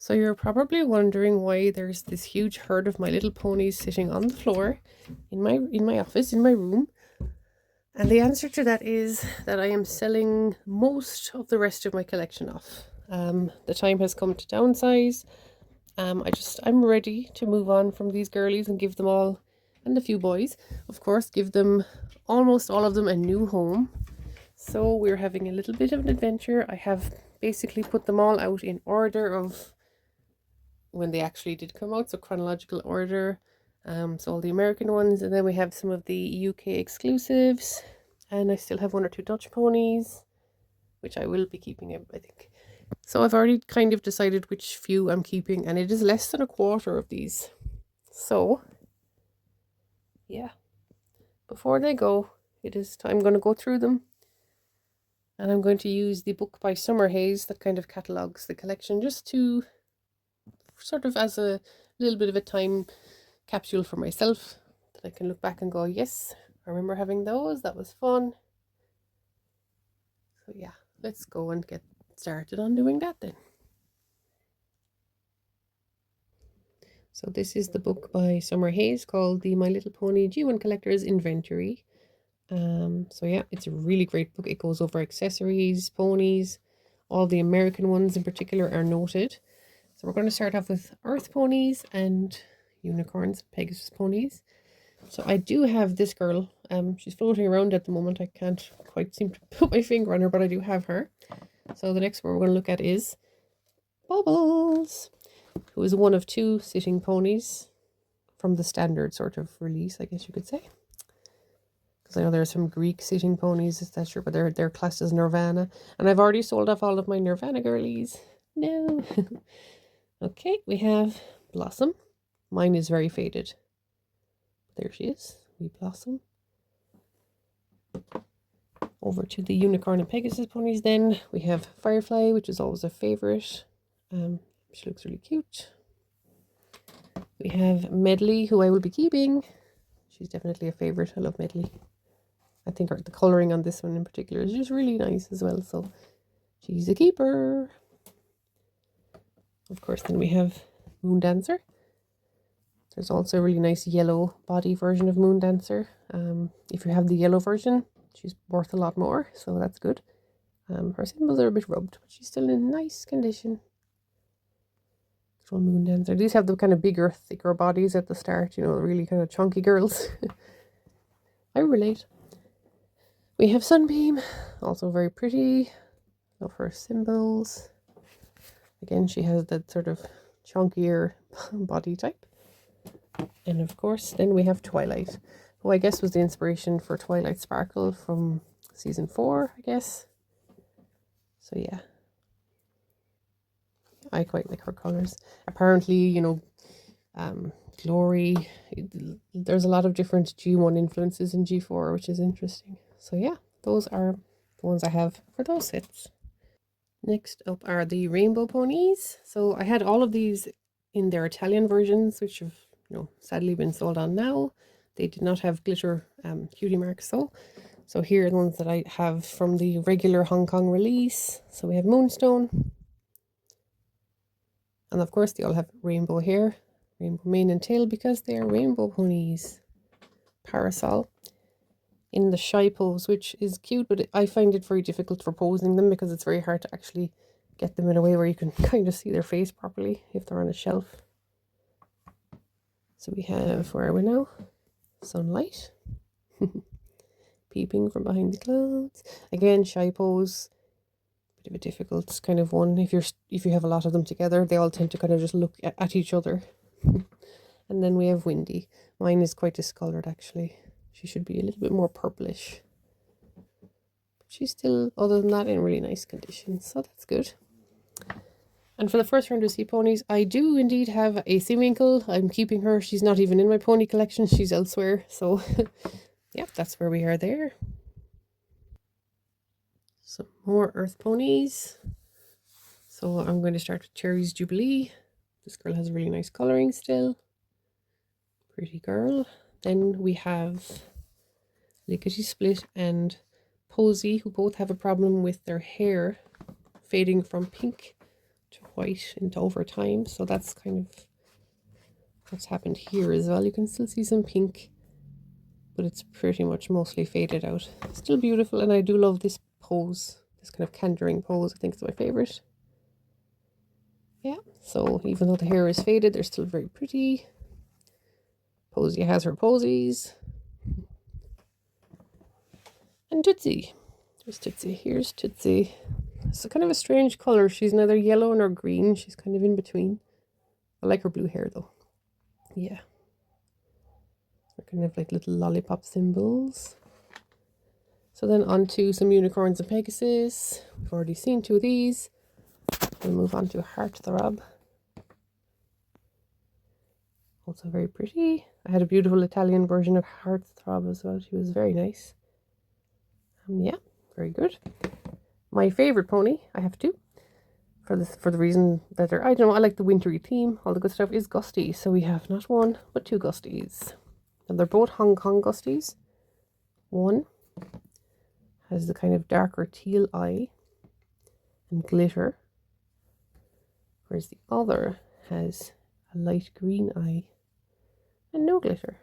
So you're probably wondering why there's this huge herd of My Little Ponies sitting on the floor in my office, in my room. And the answer to that is that I am selling most of the rest of my collection off. The time has come to downsize. I'm ready to move on from these girlies and give them all, and a few boys, of course, give them almost all of them a new home. So we're having a little bit of an adventure. I have basically put them all out in order of when they actually did come out, so chronological order. So all the American ones, and then we have some of the UK exclusives, and I still have one or two Dutch ponies, which I will be keeping, I think. So I've already kind of decided which few I'm keeping, and it is less than a quarter of these. So, yeah, before they go, I'm going to go through them, and I'm going to use the book by Summerhays that kind of catalogues the collection, just to sort of as a little bit of a time capsule for myself, that I can look back and go, yes, I remember having those, that was fun. So yeah, let's go and get started on doing that then. So this is the book by Summerhays called the My Little Pony G1 Collector's Inventory. So yeah, it's a really great book. It goes over accessories, ponies, all the American ones in particular are noted. So we're going to start off with Earth ponies and unicorns, Pegasus ponies. So I do have this girl. She's floating around at the moment. I can't quite seem to put my finger on her, but I do have her. So the next one we're going to look at is Bubbles, who is one of two sitting ponies from the standard sort of release, I guess you could say. Because I know there are some Greek sitting ponies, etc., but they're classed as Nirvana. And I've already sold off all of my Nirvana girlies. No. Okay, we have Blossom. Mine is very faded. There she is, wee Blossom. Over to the Unicorn and Pegasus ponies then. We have Firefly, which is always a favourite. She looks really cute. We have Medley, who I will be keeping. She's definitely a favourite. I love Medley. I think the colouring on this one in particular is just really nice as well. So she's a keeper. Of course, then we have Moon Dancer. There's also a really nice yellow body version of Moon Dancer. If you have the yellow version, she's worth a lot more, so that's good. Her symbols are a bit rubbed, but she's still in nice condition. Little Moon Dancer. These have the kind of bigger, thicker bodies at the start, you know, really kind of chunky girls. I relate. We have Sunbeam, also very pretty. Love her symbols. Again, she has that sort of chunkier body type. And of course, then we have Twilight, who I guess was the inspiration for Twilight Sparkle from season 4, I guess. So yeah, I quite like her colours. Apparently, you know, Glory, there's a lot of different G1 influences in G4, which is interesting. So yeah, those are the ones I have for those sets. Next up are the Rainbow ponies. So I had all of these in their Italian versions, which have, you know, sadly been sold on now. They did not have glitter cutie marks though. So here are the ones that I have from the regular Hong Kong release. So we have Moonstone. And of course they all have rainbow hair, rainbow mane and tail, because they are rainbow ponies. Parasol in the shy pose, which is cute, but I find it very difficult for posing them because it's very hard to actually get them in a way where you can kind of see their face properly if they're on a shelf. So we have, where are we now? Sunlight. Peeping from behind the clouds. Again, shy pose. Bit of a difficult kind of one. If you have a lot of them together, they all tend to kind of just look at each other. And then we have Windy. Mine is quite discolored actually. She should be a little bit more purplish. But she's still, other than that, in really nice condition. So that's good. And for the first round of sea ponies, I do indeed have a Seawinkle. I'm keeping her. She's not even in my pony collection. She's elsewhere. So yeah, that's where we are there. Some more Earth ponies. So I'm going to start with Cherry's Jubilee. This girl has really nice colouring still. Pretty girl. Then we have Lickety Split and Posy, who both have a problem with their hair fading from pink to white into over time. So that's kind of what's happened here as well. You can still see some pink, but it's pretty much mostly faded out. Still beautiful, and I do love this pose, this kind of cantering pose. I think it's my favorite. Yeah, so even though the hair is faded, they're still very pretty. Posy has her posies. And Tootsie. There's Tootsie. Here's Tootsie. It's kind of a strange colour. She's neither yellow nor green. She's kind of in between. I like her blue hair though. Yeah. They're kind of like little lollipop symbols. So then on to some unicorns and Pegasus. We've already seen 2 of these. We'll move on to Heartthrob. Also very pretty. I had a beautiful Italian version of Heartthrob as well. She was very nice. Yeah, very good. My favourite pony, I have 2. For the reason that they're, I don't know, I like the wintry theme. All the good stuff is Gusty. So we have not 1, but 2 Gusties. And they're both Hong Kong Gusties. One has the kind of darker teal eye and glitter, whereas the other has a light green eye and no glitter.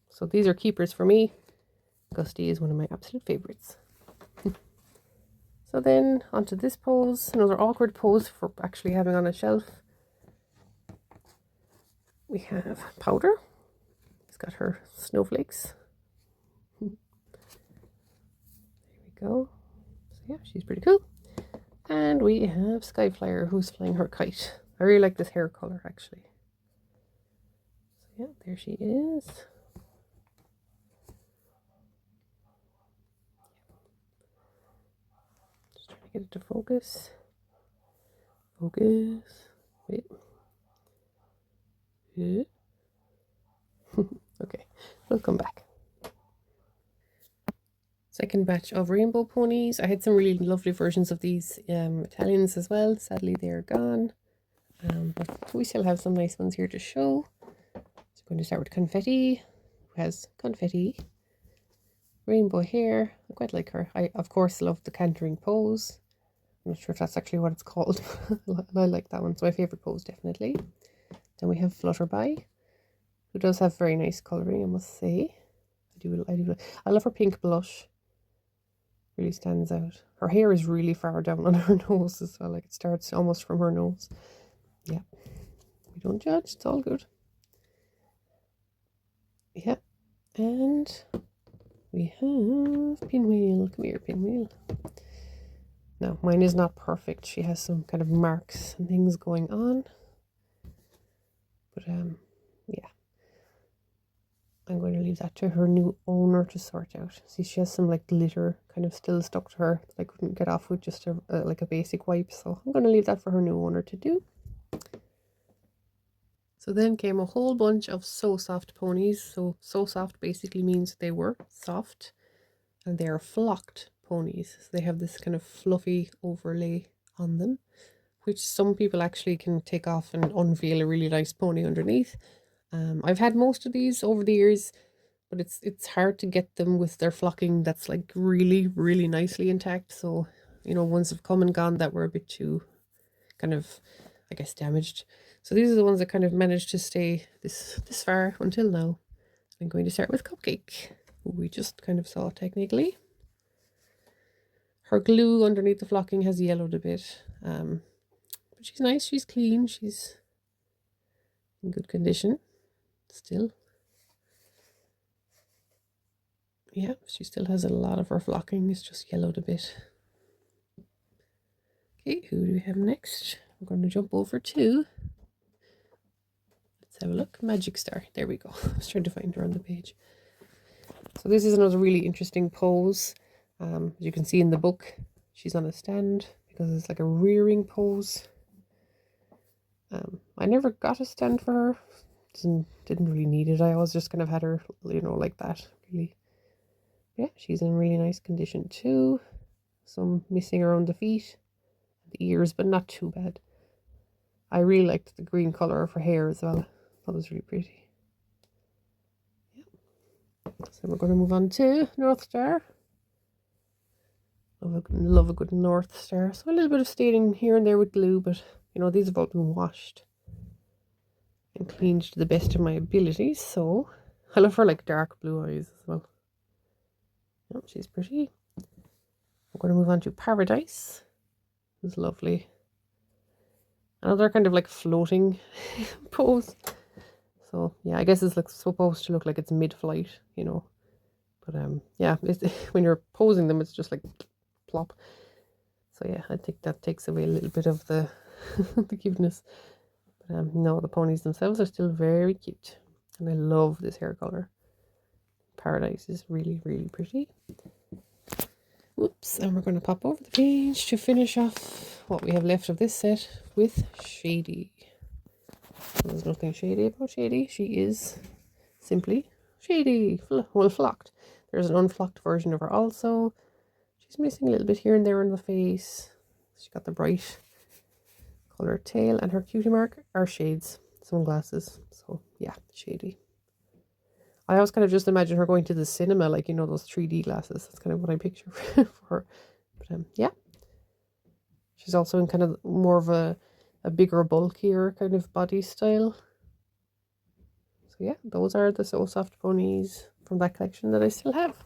So these are keepers for me. Gusty is one of my absolute favourites. So then onto this pose, another awkward pose for actually having on a shelf. We have Powder. She's got her snowflakes. There we go. So yeah, she's pretty cool. And we have Skyflyer, who's flying her kite. I really like this hair color actually. So yeah, there she is. Get it to focus. Focus. Wait. Yeah. Okay, we'll come back. Second batch of rainbow ponies. I had some really lovely versions of these Italians as well. Sadly, they're gone. But we still have some nice ones here to show. So I'm going to start with Confetti, who has confetti. Rainbow hair. I quite like her. I, of course, love the cantering pose. I'm not sure if that's actually what it's called. I like that one. It's my favourite pose, definitely. Then we have Flutterby, who does have very nice colouring, I must say. I love her pink blush. Really stands out. Her hair is really far down on her nose as well. Like it starts almost from her nose. Yeah. We don't judge. It's all good. Yeah. And we have Pinwheel. Come here, Pinwheel. Now, mine is not perfect. She has some kind of marks and things going on. But, yeah. I'm going to leave that to her new owner to sort out. See, she has some, like, glitter kind of still stuck to her that I couldn't get off with just like a basic wipe. So I'm going to leave that for her new owner to do. So then came a whole bunch of So Soft ponies. So Soft basically means they were soft. And they are flocked ponies. So they have this kind of fluffy overlay on them, which some people actually can take off and unveil a really nice pony underneath. I've had most of these over the years, but it's hard to get them with their flocking that's like really, really nicely intact. So, you know, ones have come and gone that were a bit too kind of, I guess, damaged. So these are the ones that kind of managed to stay this far until now. I'm going to start with Cupcake, who we just kind of saw technically. Her glue underneath the flocking has yellowed a bit. But she's nice, she's clean, she's in good condition still. Yeah, she still has a lot of her flocking, it's just yellowed a bit. Okay, who do we have next? I'm going to jump over to, let's have a look, Magic Star. There we go. I was trying to find her on the page. So this is another really interesting pose. As you can see in the book, she's on a stand because it's like a rearing pose. I never got a stand for her. Didn't really need it. I always just kind of had her, you know, like that. Really. Yeah, she's in really nice condition too. Some missing around the feet, the ears, but not too bad. I really liked the green colour of her hair as well. That was really pretty. Yeah. So we're going to move on to North Star. Love a good North Star. So a little bit of staining here and there with glue, but You know, these have all been washed and cleaned to the best of my abilities. So I love her like dark blue eyes as well. Oh, she's pretty. We're going to move on to Paradise. It's lovely. Another kind of like floating pose. So yeah, I guess it's like supposed to look like it's mid-flight, you know. But yeah, when you're posing them, it's just like plop. So yeah, I think that takes away a little bit of the the cuteness. But no, the ponies themselves are still very cute, and I love this hair color. Paradise is really, really pretty. Whoops, and we're going to pop over the page to finish off what we have left of this set with Shady. There's nothing shady about Shady. She is simply Shady. Well, flocked. There's an unflocked version of her also. She's missing a little bit here and there in the face. She's got the bright colour tail, and her cutie mark are shades, sunglasses. So yeah, Shady. I always kind of just imagine her going to the cinema, like, you know, those 3D glasses. That's kind of what I picture for her. But yeah, she's also in kind of more of a bigger, bulkier kind of body style. So yeah, those are the So Soft ponies from that collection that I still have.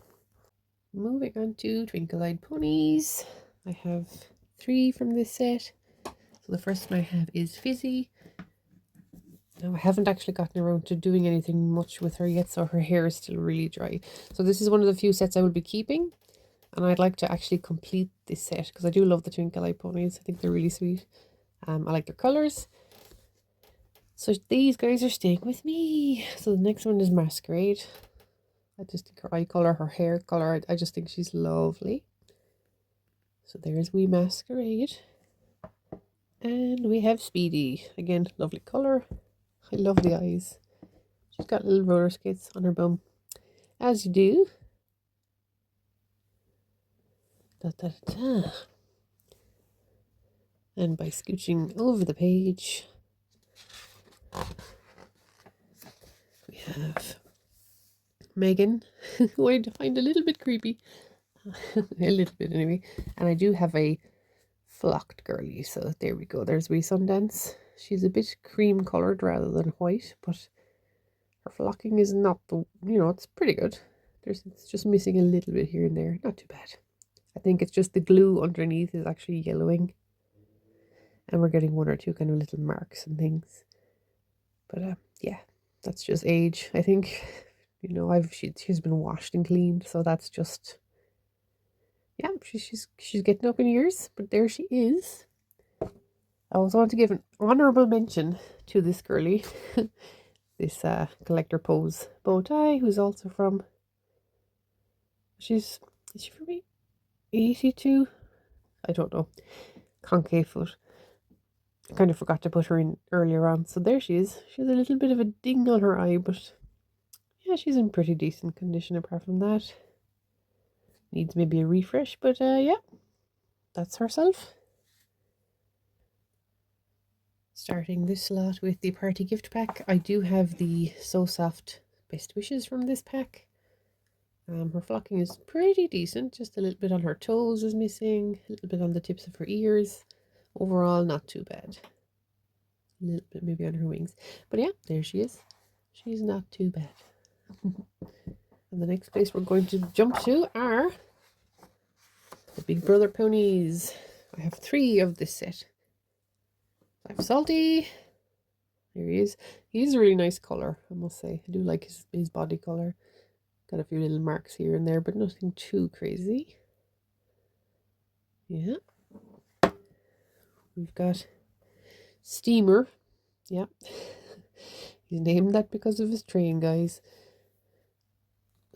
Moving on to Twinkle Eyed Ponies. I have 3 from this set. So the first one I have is Fizzy. Now I haven't actually gotten around to doing anything much with her yet, so her hair is still really dry. So this is one of the few sets I will be keeping, and I'd like to actually complete this set because I do love the Twinkle Eye ponies. I think they're really sweet. I like their colours. So these guys are staying with me. So the next one is Masquerade. I just think her eye colour, her hair colour, I just think she's lovely. So there's wee Masquerade. And we have Speedy. Again, lovely colour. I love the eyes. She's got little roller skates on her bum, as you do. Da, da, da. And by scooching over the page, we have Megan, who I find a little bit creepy. A little bit anyway. And I do have a flocked girly, so there we go. There's wee Sundance. She's a bit cream coloured rather than white, but her flocking is not the, you know, it's pretty good. It's just missing a little bit here and there. Not too bad. I think it's just the glue underneath is actually yellowing. And we're getting 1 or 2 kind of little marks and things. But yeah, that's just age, I think. You know, she's been washed and cleaned, so that's just, yeah, she's getting up in years, but there she is. I also want to give an honourable mention to this girly, this collector pose bow tie, who's also from, is she from 82? I don't know. Concave foot. I kind of forgot to put her in earlier on. So there she is. She has a little bit of a ding on her eye, but yeah, she's in pretty decent condition apart from that. Needs maybe a refresh, but yeah, that's herself. Starting this lot with the party gift pack. I do have the So Soft Best Wishes from this pack. Her flocking is pretty decent. Just a little bit on her toes is missing. A little bit on the tips of her ears. Overall, not too bad. A little bit maybe on her wings. But yeah, there she is. She's not too bad. And the next place we're going to jump to are the Big Brother ponies. I have 3 of this set. I have Salty. There he is. He's a really nice colour, I must say. I do like his body colour. Got a few little marks here and there, but nothing too crazy. Yeah. We've got Steamer. Yeah. He's named that because of his train, guys.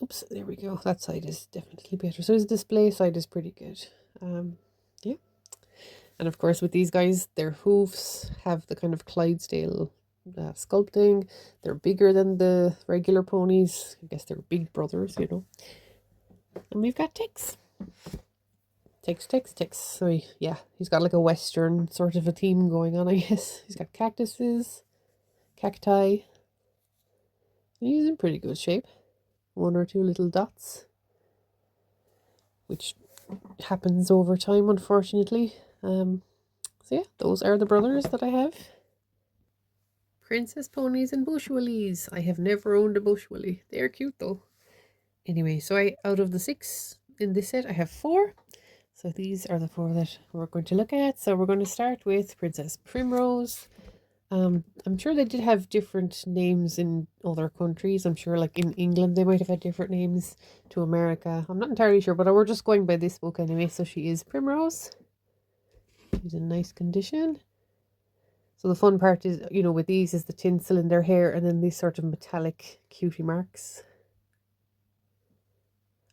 Oops, there we go. That side is definitely better. So his display side is pretty good. Yeah. And of course, with these guys, their hoofs have the kind of Clydesdale sculpting. They're bigger than the regular ponies. I guess they're big brothers, you know. And we've got Tix. Tix. So yeah, he's got like a Western sort of a theme going on, I guess. He's got cactuses, cacti. He's in pretty good shape. 1 or 2 little dots, which happens over time, unfortunately. So yeah, those are the brothers that I have. Princess ponies and bush willies. I have never owned a bush willie. They're cute though. Anyway, so out of the 6 in this set, I have 4. So these are the 4 that we're going to look at. So we're going to start with Princess Primrose. I'm sure they did have different names in other countries. I'm sure like in England they might have had different names to America. I'm not entirely sure, but we're just going by this book anyway. So she is Primrose. She's in nice condition. So the fun part is, you know, with these is the tinsel in their hair and then these sort of metallic cutie marks.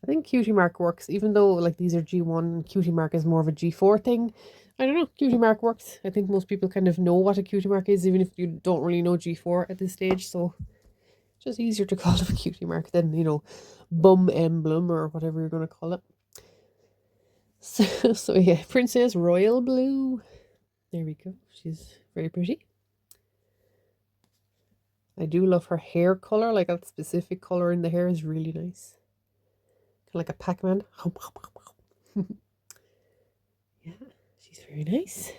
I think cutie mark works, even though like these are G1, cutie mark is more of a G4 thing. I don't know, cutie mark works. I think most people kind of know what a cutie mark is, even if you don't really know G4 at this stage. So it's just easier to call it a cutie mark than, you know, bum emblem or whatever you're going to call it. So yeah, Princess Royal Blue. There we go. She's very pretty. I do love her hair color. Like that specific color in the hair is really nice. Kind of like a Pac-Man. Yeah, she's very nice.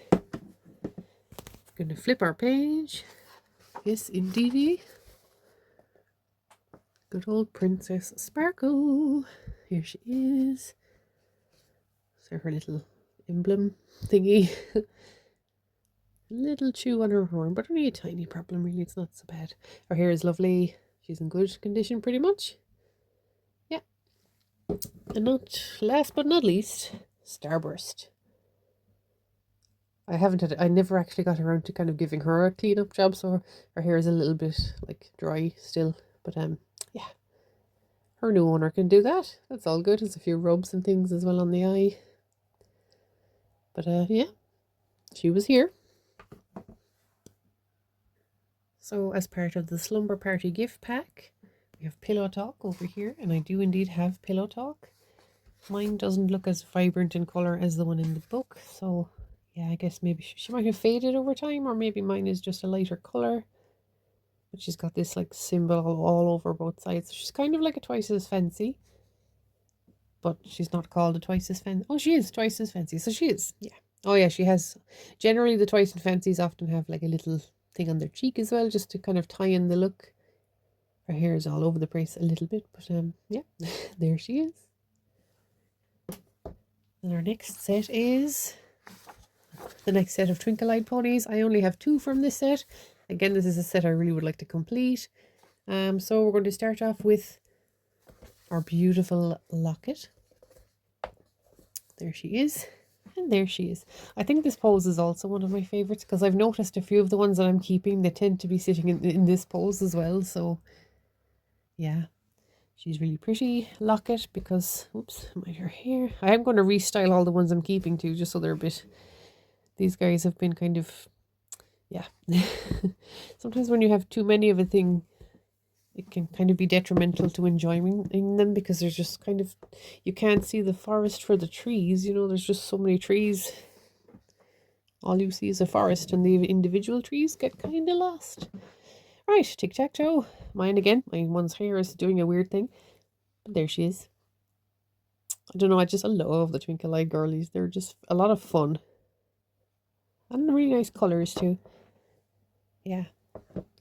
Going to flip our page. Yes, indeedy. Good old Princess Sparkle. Here she is. So her little emblem thingy. Little chew on her horn, but only a tiny problem really. It's not so bad. Her hair is lovely. She's in good condition pretty much. Yeah. And not last but not least, Starburst. I never actually got around to kind of giving her a clean up job, so her hair is a little bit like dry still. But yeah. Her new owner can do that. That's all good. There's a few rubs and things as well on the eye. But yeah. She was here. So as part of the Slumber Party gift pack, we have Pillow Talk over here, and I do indeed have Pillow Talk. Mine doesn't look as vibrant in colour as the one in the book, so yeah, I guess maybe she might have faded over time, or maybe mine is just a lighter colour. But she's got this like symbol all over both sides. She's kind of like a Twice as Fancy, but she's not called a Twice as Fancy. Oh, she is Twice as Fancy, so she is, yeah. Oh yeah, she has, generally the Twice as Fancies often have like a little thing on their cheek as well, just to kind of tie in the look. Her hair is all over the place a little bit, but yeah, there she is. And our next set is the next set of Twinkle-Eyed ponies. I only have 2 from this set. Again, this is a set I really would like to complete. So we're going to start off with our beautiful Locket. There she is. And there she is. I think this pose is also one of my favourites, because I've noticed a few of the ones that I'm keeping, they tend to be sitting in this pose as well. So, yeah. She's really pretty. Locket, because, oops, her hair. I am going to restyle all the ones I'm keeping too, just so they're a bit... These guys have been kind of... Yeah. Sometimes when you have too many of a thing, it can kind of be detrimental to enjoying them, because there's just kind of, you can't see the forest for the trees, you know, there's just so many trees. All you see is a forest, and the individual trees get kind of lost. Right, tic-tac-toe. Mine again. My one's hair is doing a weird thing. But there she is. I don't know, I love the Twinkle-Eyed girlies. They're just a lot of fun. And really nice colours too. Yeah.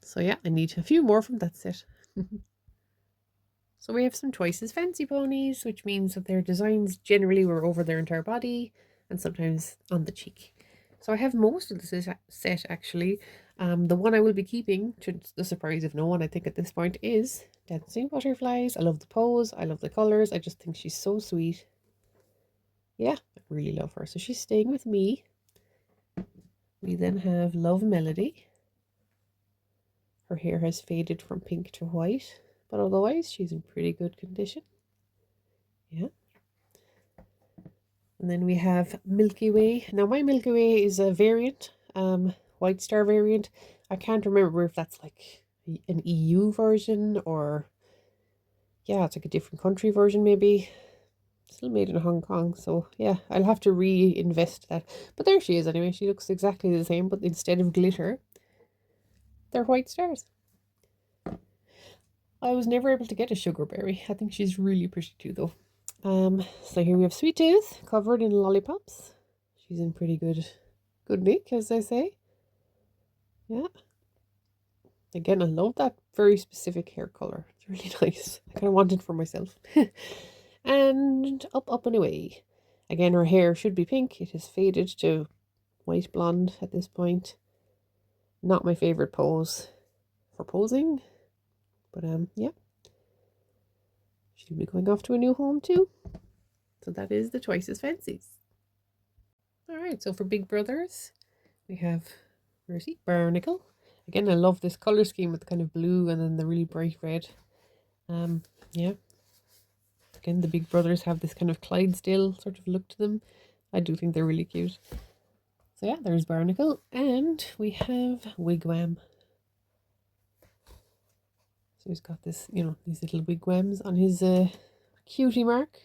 So yeah, I need a few more from that set. So we have some Twice as Fancy ponies, which means that their designs generally were over their entire body and sometimes on the cheek. So I have most of the set actually. The one I will be keeping, to the surprise of no one I think at this point, is Dancing Butterflies. I love the pose, I love the colours, I just think she's so sweet. Yeah, I really love her. So she's staying with me. We then have Love Melody. Her hair has faded from pink to white, but otherwise she's in pretty good condition. Yeah. And then we have Milky Way. Now my Milky Way is a variant, White Star variant. I can't remember if that's like an EU version or, yeah, it's like a different country version maybe. Still made in Hong Kong, so yeah, I'll have to reinvest that. But there she is anyway. She looks exactly the same, but instead of glitter, they're white stars. I was never able to get a Sugar Berry. I think she's really pretty too, though. So here we have Sweet Tooth, covered in lollipops. She's in pretty good Good nick, as I say. Yeah. Again, I love that very specific hair color. It's really nice. I kind of want it for myself. And up and away. Again, her hair should be pink. It has faded to white blonde at this point. Not my favorite pose for posing. But yeah. She'll be going off to a new home too. So that is the Twice as Fancies. Alright, so for big brothers, we have, where is he? Barnacle. Again, I love this colour scheme with the kind of blue and then the really bright red. Yeah. Again, the big brothers have this kind of Clydesdale sort of look to them. I do think they're really cute. So yeah, there's Barnacle. And we have Wigwam. So he's got this, you know, these little wigwams on his cutie mark.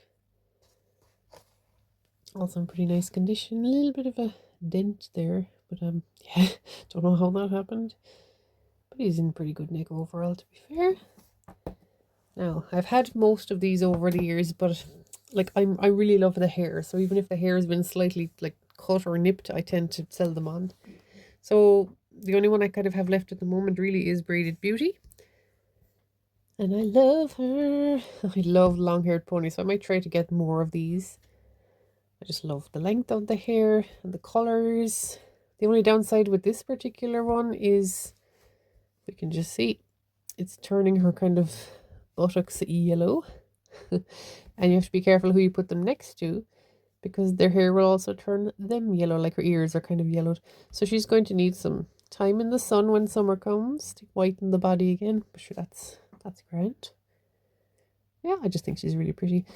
Also in pretty nice condition. A little bit of a dent there, but yeah, don't know how that happened. But he's in pretty good nick overall, to be fair. Now, I've had most of these over the years, but like I really love the hair. So even if the hair has been slightly like cut or nipped, I tend to sell them on. So the only one I kind of have left at the moment really is Braided Beauty. And I love her. I love long-haired ponies, so I might try to get more of these. I just love the length of the hair and the colours. The only downside with this particular one is, we can just see, it's turning her kind of buttocks yellow. And you have to be careful who you put them next to, because their hair will also turn them yellow, like her ears are kind of yellowed. So she's going to need some time in the sun when summer comes to whiten the body again. But sure, that's grand. Yeah, I just think she's really pretty.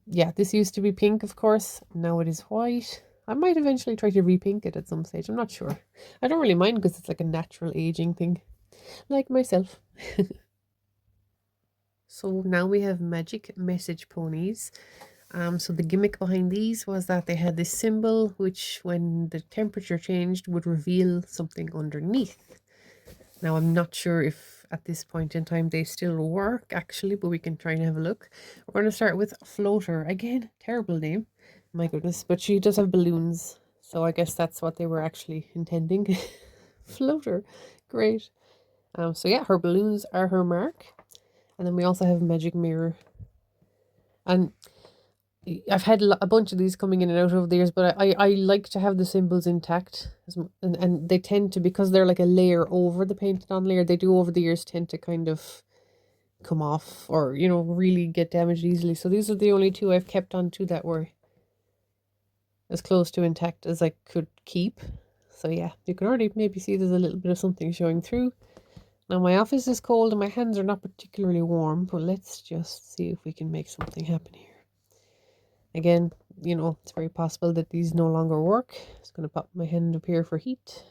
Yeah, this used to be pink, of course. Now it is white. I might eventually try to repink it at some stage. I'm not sure. I don't really mind because it's like a natural aging thing. Like myself. So now we have Magic Message Ponies. So the gimmick behind these was that they had this symbol which, when the temperature changed, would reveal something underneath. Now I'm not sure if at this point in time they still work actually, but we can try and have a look. We're going to start with Floater. Again, terrible name. My goodness, but she does have balloons. So I guess that's what they were actually intending. Floater. Great. So yeah, her balloons are her mark. And then we also have Magic Mirror. And I've had a bunch of these coming in and out over the years, but I like to have the symbols intact. And they tend to, because they're like a layer over the painted on layer, they do over the years tend to kind of come off or, you know, really get damaged easily. So these are the only two I've kept on to that were as close to intact as I could keep. So yeah, you can already maybe see there's a little bit of something showing through. Now my office is cold and my hands are not particularly warm, but let's just see if we can make something happen here. Again, you know, it's very possible that these no longer work. I'm just going to pop my hand up here for heat.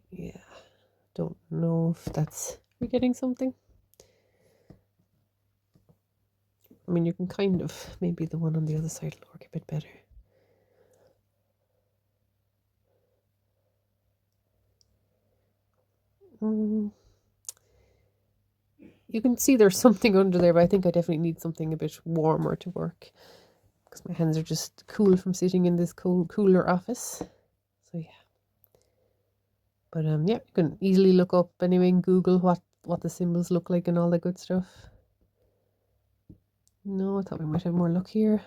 Yeah, don't know if that's... We're getting something. I mean, you can kind of... Maybe the one on the other side will work a bit better. You can see there's something under there, but I think I definitely need something a bit warmer to work, because my hands are just cool from sitting in this cooler office. So yeah. But yeah, you can easily look up anyway in Google what the symbols look like and all that good stuff. No, I thought we might have more luck here.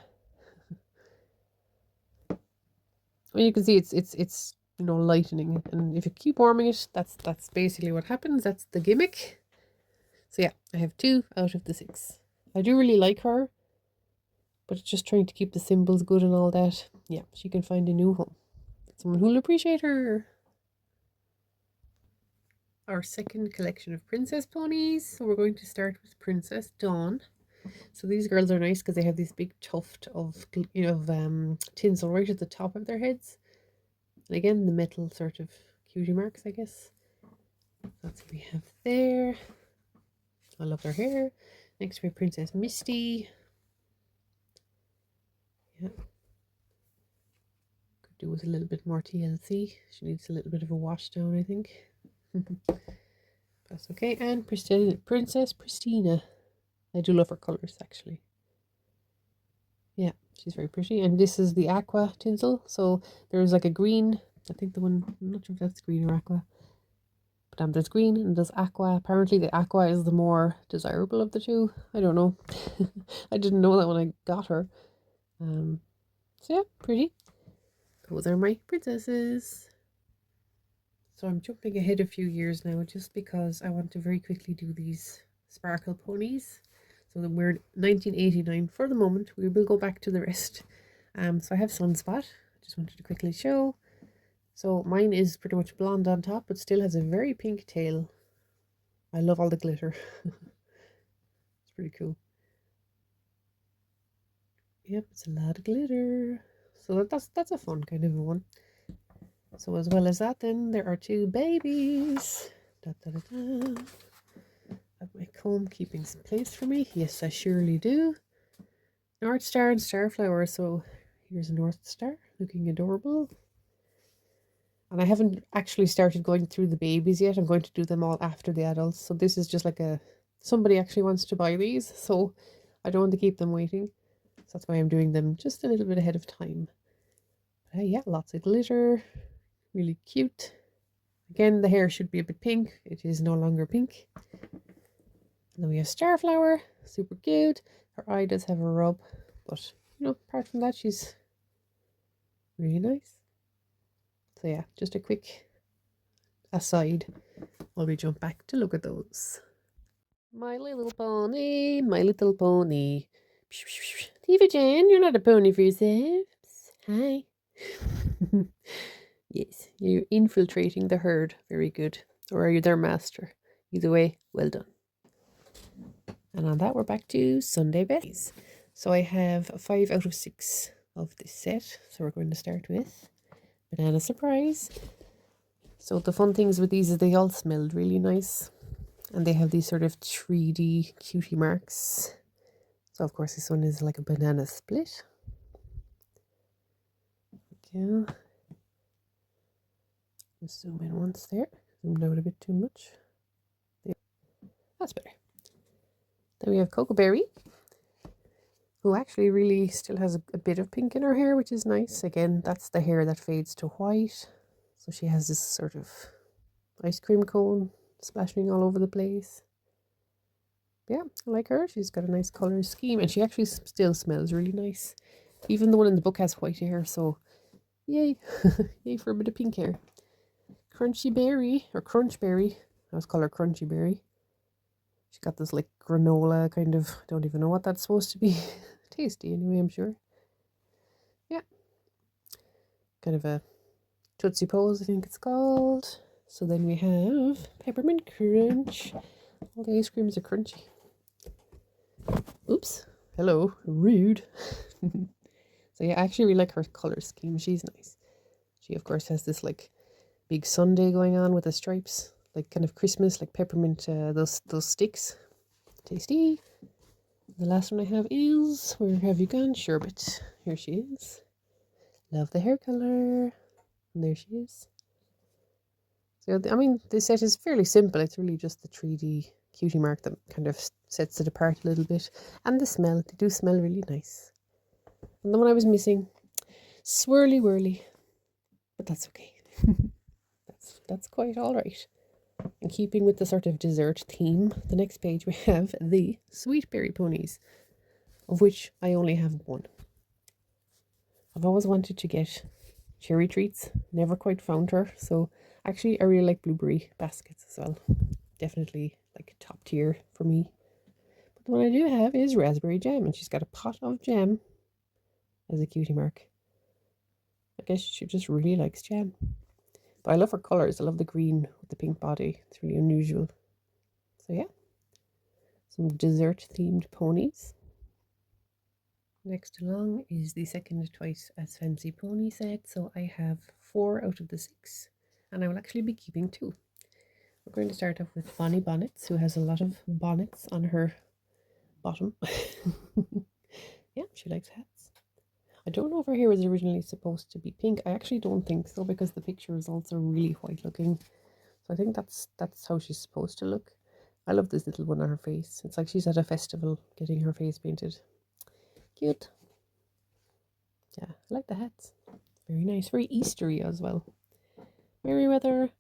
Well, you can see it's you know, lightening, and if you keep warming it, that's basically what happens. That's the gimmick. So yeah, I have 2 out of the 6. I do really like her, but it's just trying to keep the symbols good and all that. Yeah, she can find a new home. Someone who'll appreciate her. Our second collection of princess ponies. So we're going to start with Princess Dawn. So these girls are nice because they have this big tuft of, you know, tinsel right at the top of their heads. And again, the metal sort of cutie marks, I guess. That's what we have there. I love their hair. Next we have Princess Misty. Yeah. Could do with a little bit more TLC. She needs a little bit of a wash down, I think. That's okay. And Princess Pristina. I do love her colours, actually. Yeah, She's very pretty. And this is the aqua tinsel. So there's like a green, I think the one, I'm not sure if that's green or aqua. But there's green and there's aqua. Apparently the aqua is the more desirable of the two. I don't know. I didn't know that when I got her. So yeah, pretty. Those are my princesses. So I'm jumping ahead a few years now just because I want to very quickly do these sparkle ponies. So then we're 1989 for the moment. We will go back to the rest. So I have Sunspot. Just wanted to quickly show. So mine is pretty much blonde on top, but still has a very pink tail. I love all the glitter. It's pretty cool. Yep, it's a lot of glitter. So that's a fun kind of a one. So as well as that, then there are two babies. Da, da, da, da. Have my comb keeping some place for me? Yes, I surely do. North Star and Starflower. So here's a North Star looking adorable. And I haven't actually started going through the babies yet. I'm going to do them all after the adults. So this is just like somebody actually wants to buy these. So I don't want to keep them waiting. So that's why I'm doing them just a little bit ahead of time. But yeah, lots of glitter. Really cute. Again, the hair should be a bit pink. It is no longer pink. And then we have Starflower. Super cute. Her eye does have a rub. But, apart from that, she's really nice. So yeah, just a quick aside while we jump back to look at those. My little pony, my little pony. Diva Jan, you're not a pony for yourself. Hi. Yes, you're infiltrating the herd. Very good. Or are you their master? Either way, well done. And on that, we're back to Sunday Best. So I have 5 out of 6 of this set. So we're going to start with Banana Surprise. So the fun things with these is they all smelled really nice. And they have these sort of 3D cutie marks. So of course this one is like a banana split. Yeah. Just zoom in once there. Zoomed out a bit too much. There. That's better. Then we have Cocoa Berry, who actually really still has a bit of pink in her hair, which is nice. Again, that's the hair that fades to white. So she has this sort of ice cream cone splashing all over the place. Yeah, I like her. She's got a nice colour scheme, and she actually still smells really nice. Even the one in the book has white hair, so yay. Yay for a bit of pink hair. Crunchy Berry, or Crunch Berry. I always call her Crunchy Berry. She's got this like granola kind of, I don't even know what that's supposed to be. Tasty anyway, I'm sure. Yeah. Kind of a Tootsie Pose, I think it's called. So then we have Peppermint Crunch. All the ice creams are crunchy. Oops. Hello. Rude. So yeah, I actually really like her colour scheme. She's nice. She of course has this like big sundae going on with the stripes, like kind of Christmas, like peppermint, those sticks. Tasty. The last one I have is, where have you gone? Sherbet. Here she is. Love the hair color. And there she is. So, I mean, this set is fairly simple. It's really just the 3D cutie mark that kind of sets it apart a little bit. And the smell. They do smell really nice. And the one I was missing, Swirly Whirly. But that's okay. That's quite all right. In keeping with the sort of dessert theme, the next page we have the Sweet Berry Ponies, of which I only have one. I've always wanted to get cherry treats, never quite found her, so actually I really like blueberry baskets as well. Definitely like top tier for me. But the one I do have is raspberry jam, and she's got a pot of jam as a cutie mark. I guess she just really likes jam. But I love her colours. I love the green with the pink body. It's really unusual. So yeah, some dessert themed ponies. Next along is the second Twice as Fancy pony set. So I have 4 out of the 6, and I will actually be keeping 2. We're going to start off with Bonnie Bonnets, who has a lot of bonnets on her bottom. Yeah, she likes hats. I don't know if her hair was originally supposed to be pink. I actually don't think so, because the picture is also really white looking. So I think that's how she's supposed to look. I love this little one on her face. It's like she's at a festival getting her face painted. Cute. Yeah, I like the hats. Very nice. Very Eastery as well. Merryweather,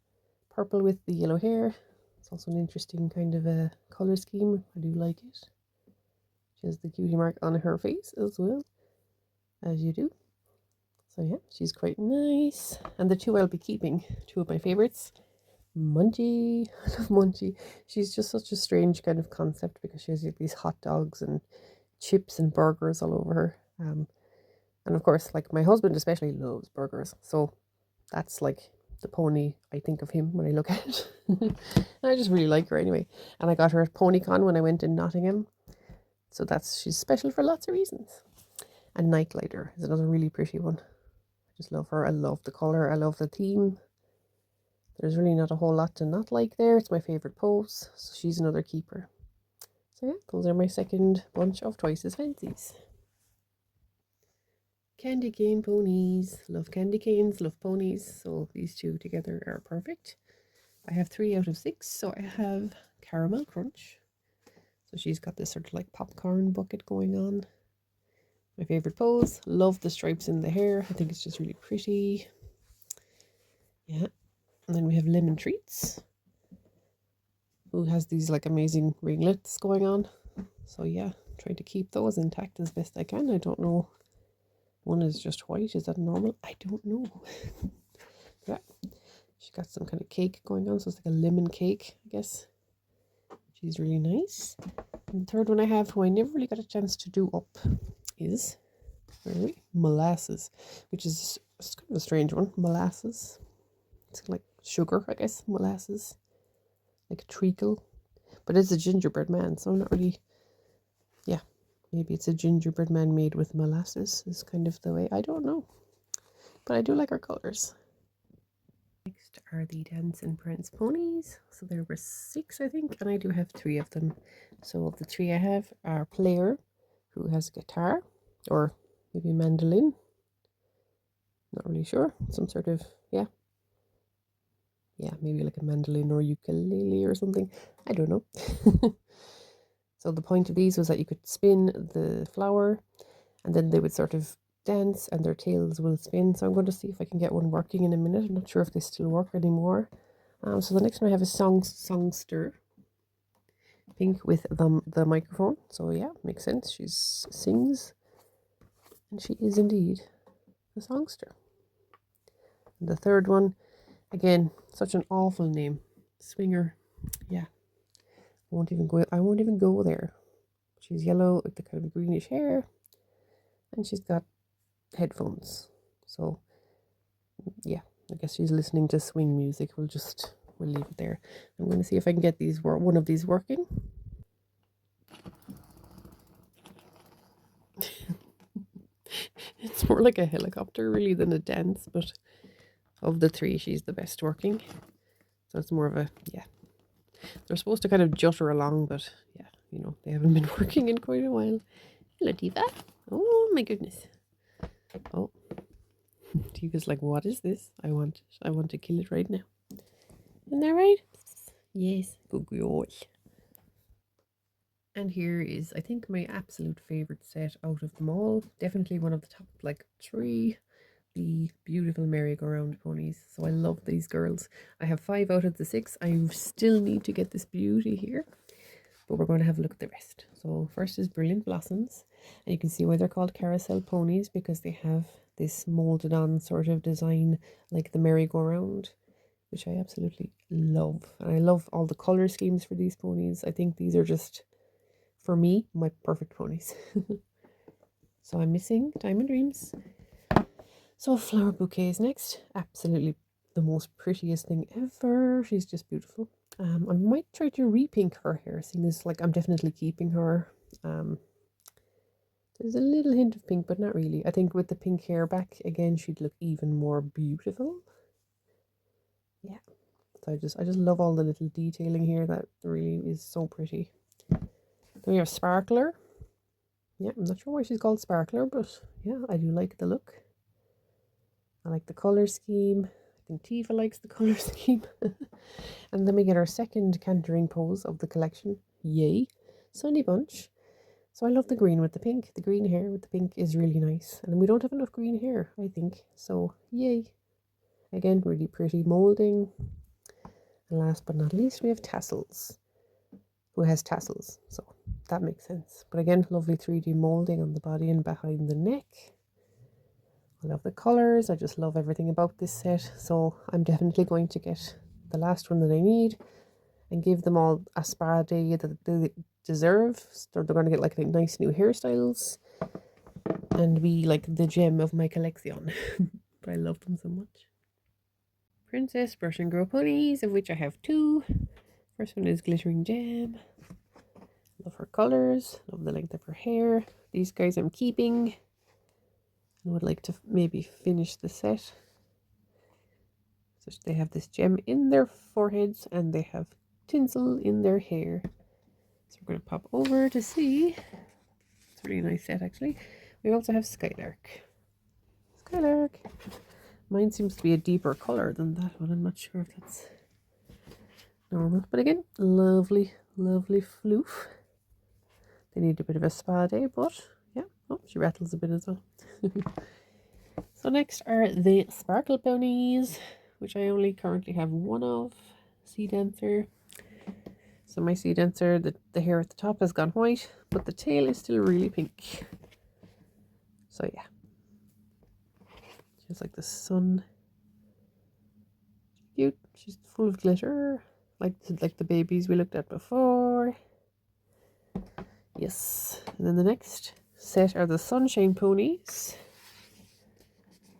purple with the yellow hair. It's also an interesting kind of a colour scheme. I do like it. She has the cutie mark on her face as well, as you do. So yeah, she's quite nice. And the two I'll be keeping, two of my favourites. Munchie. I love Munchie. She's just such a strange kind of concept because she has like, these hot dogs and chips and burgers all over her. And of course, like my husband especially loves burgers. So that's like the pony I think of him when I look at it. And I just really like her anyway. And I got her at PonyCon when I went in Nottingham. So she's special for lots of reasons. And Nightlighter is another really pretty one. I just love her. I love the colour. I love the theme. There's really not a whole lot to not like there. It's my favourite pose. So she's another keeper. So yeah, those are my second bunch of Twice as Fancies. Candy cane ponies. Love candy canes, love ponies. So these two together are perfect. I have 3 out of 6. So I have Caramel Crunch. So she's got this sort of like popcorn bucket going on. My favourite pose. Love the stripes in the hair. I think it's just really pretty. Yeah. And then we have Lemon Treats, who has these like amazing ringlets going on. So yeah, trying to keep those intact as best I can. I don't know. One is just white. Is that normal? I don't know. Yeah. She got some kind of cake going on. So it's like a lemon cake, I guess. She's really nice. And the third one I have, who I never really got a chance to do up, is Molasses, which is kind of a strange one. Molasses. It's like sugar, I guess. Molasses. Like a treacle. But it's a gingerbread man, so I'm not really... Yeah, maybe it's a gingerbread man made with molasses is kind of the way. I don't know. But I do like our colours. Next are the Dance and Prance ponies. So there were 6, I think, and I do have 3 of them. So of the 3 I have are Player, who has a guitar, or maybe a mandolin. Not really sure. Some sort of, yeah, maybe like a mandolin or ukulele or something. I don't know. So the point of these was that you could spin the flower and then they would sort of dance and their tails will spin. So I'm going to see if I can get one working in a minute. I'm not sure if they still work anymore. So the next one I have is Songster. Pink with the microphone. So yeah, makes sense. She sings. And she is indeed a songster. And the third one, again, such an awful name. Swinger. Yeah. I won't even go there. She's yellow with the kind of greenish hair. And she's got headphones. So yeah, I guess she's listening to swing music. We'll leave it there. I'm going to see if I can get one of these working. It's more like a helicopter really than a dance, but of the 3 she's the best working. So it's more of a, yeah, they're supposed to kind of jutter along, but yeah, you know, they haven't been working in quite a while. Hello, Diva. Oh my goodness. Oh, Diva's like, what is this? I want to kill it right now. Isn't that right? Yes. Good girl. And here is, I think, my absolute favourite set out of them all. Definitely one of the top, like, 3. The beautiful merry-go-round ponies. So I love these girls. I have 5 out of the 6. I still need to get this beauty here. But we're going to have a look at the rest. So first is Brilliant Blossoms. And you can see why they're called carousel ponies, because they have this molded on sort of design like the merry-go-round, which I absolutely love. And I love all the colour schemes for these ponies. I think these are just, for me, my perfect ponies. So I'm missing Diamond Dreams. So Flower Bouquet is next. Absolutely the most prettiest thing ever. She's just beautiful. I might try to repink her hair, seeing as like I'm definitely keeping her. There's a little hint of pink, but not really. I think with the pink hair back again, she'd look even more beautiful. Yeah. So I just love all the little detailing here. That really is so pretty. Then we have Sparkler. Yeah, I'm not sure why she's called Sparkler, but yeah, I do like the look. I like the colour scheme. I think Tifa likes the colour scheme. And then we get our second cantering pose of the collection. Yay. Sunny Bunch. So I love the green with the pink. The green hair with the pink is really nice. And we don't have enough green hair, I think. So yay. Again, really pretty moulding. And last but not least, we have tassels. Who has tassels? So that makes sense. But again, lovely 3D moulding on the body and behind the neck. I love the colours. I just love everything about this set. So I'm definitely going to get the last one that I need and give them all a spa day that they deserve. So they're going to get like nice new hairstyles and be like the gem of my collection. But I love them so much. Princess Brush and Grow ponies, of which I have 2. First one is Glittering Gem. Love her colours. Love the length of her hair. These guys I'm keeping. And would like to maybe finish the set. So they have this gem in their foreheads and they have tinsel in their hair. So we're going to pop over to see. It's a really nice set actually. We also have Skylark. Skylark. Mine seems to be a deeper colour than that one. I'm not sure if that's normal. But again, lovely, lovely floof. They need a bit of a spa day, but yeah. Oh, she rattles a bit as well. So next are the Sparkle Ponies, which I only currently have one of. Sea Dancer. So my Sea Dancer, the hair at the top has gone white, but the tail is still really pink. So yeah. She's like the sun. Cute. She's full of glitter, like the babies we looked at before. Yes. And then the next set are the Sunshine Ponies.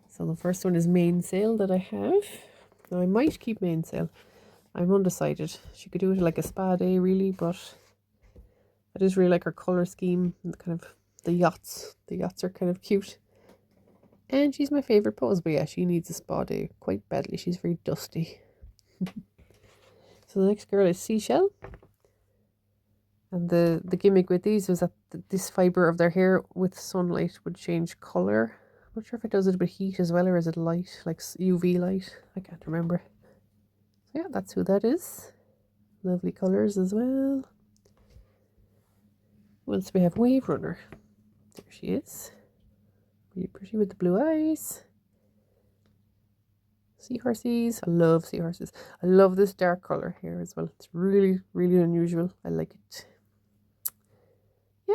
So the first one is Mainsail that I have. Now I might keep Mainsail. I'm undecided. She could do it like a spa day really, but I just really like her colour scheme and kind of the yachts. The yachts are kind of cute. And she's my favourite pose, but yeah, she needs a spa day quite badly. She's very dusty. So the next girl is Seashell. And the gimmick with these was that this fibre of their hair with sunlight would change colour. I'm not sure if it does it with heat as well, or is it light, like UV light? I can't remember. So yeah, that's who that is. Lovely colours as well. Once we have Wave Runner. There she is. Really pretty with the blue eyes. Seahorses. I love seahorses. I love this dark colour here as well. It's really, really unusual. I like it. Yeah.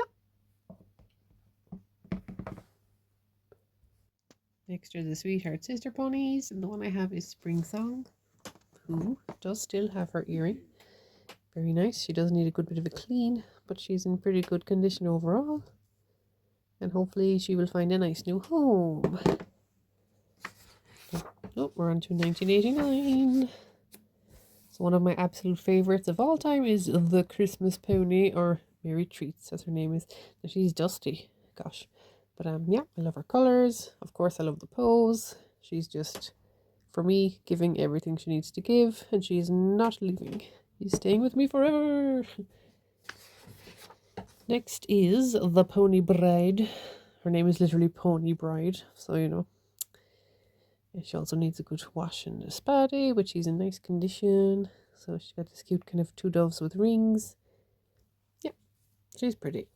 Next are the Sweetheart Sister Ponies. And the one I have is Spring Song, who does still have her earring. Very nice. She does need a good bit of a clean, but she's in pretty good condition overall. And hopefully she will find a nice new home. Oh, we're on to 1989. So one of my absolute favourites of all time is the Christmas Pony, or Mary Treats as her name is. Now she's dusty, gosh. But yeah, I love her colours. Of course I love the pose. She's just, for me, giving everything she needs to give, and she is not leaving. She's staying with me forever. Next is the Pony Bride. Her name is literally Pony Bride, so you know. And she also needs a good wash and a spa day, but she's in nice condition. So she's got this cute kind of 2 doves with rings. Yeah, she's pretty.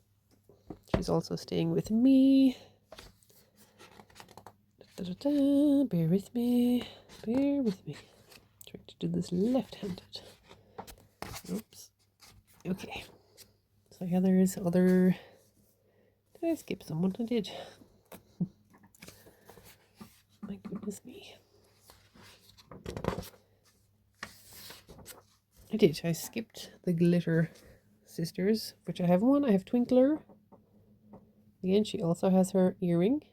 She's also staying with me. Da, da, da. Bear with me. Bear with me. Trying to do this left-handed. Oops. Okay. So yeah, there's other... Did I skip someone? I did. My goodness me. I did. I skipped the Glitter Sisters, which I have one. I have Twinkler. Again, she also has her earring.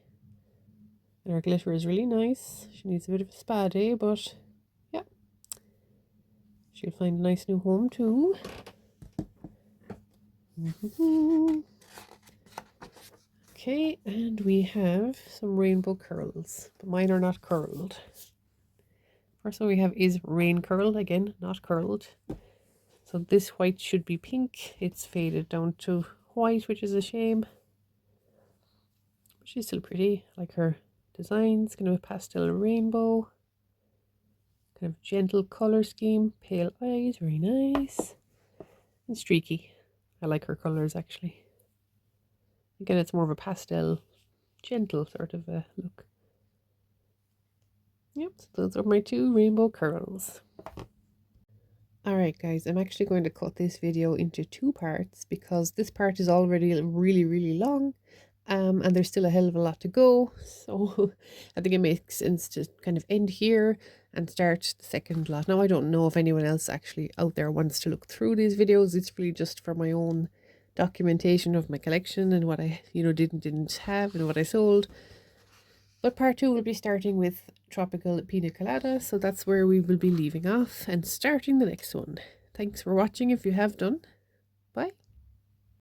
And her glitter is really nice. She needs a bit of a spa day, but yeah. She'll find a nice new home too. Okay, and we have some rainbow curls, but mine are not curled. First one we have is Rain Curl, again, not curled. So this white should be pink. It's faded down to white, which is a shame. But she's still pretty. I like her designs, kind of a pastel rainbow. Kind of gentle colour scheme, pale eyes, very nice. And streaky. I like her colours actually. Again, it's more of a pastel, gentle sort of a look. Yep, so those are my 2 rainbow curls. Alright guys, I'm actually going to cut this video into 2 parts because this part is already really long, and there's still a hell of a lot to go. So I think it makes sense to kind of end here and start the second lot. Now I don't know if anyone else actually out there wants to look through these videos. It's really just for my own documentation of my collection and what I didn't have and what I sold. But part 2 will be starting with Tropical Pina Colada, so that's where we will be leaving off and starting the next one. Thanks for watching if you have done.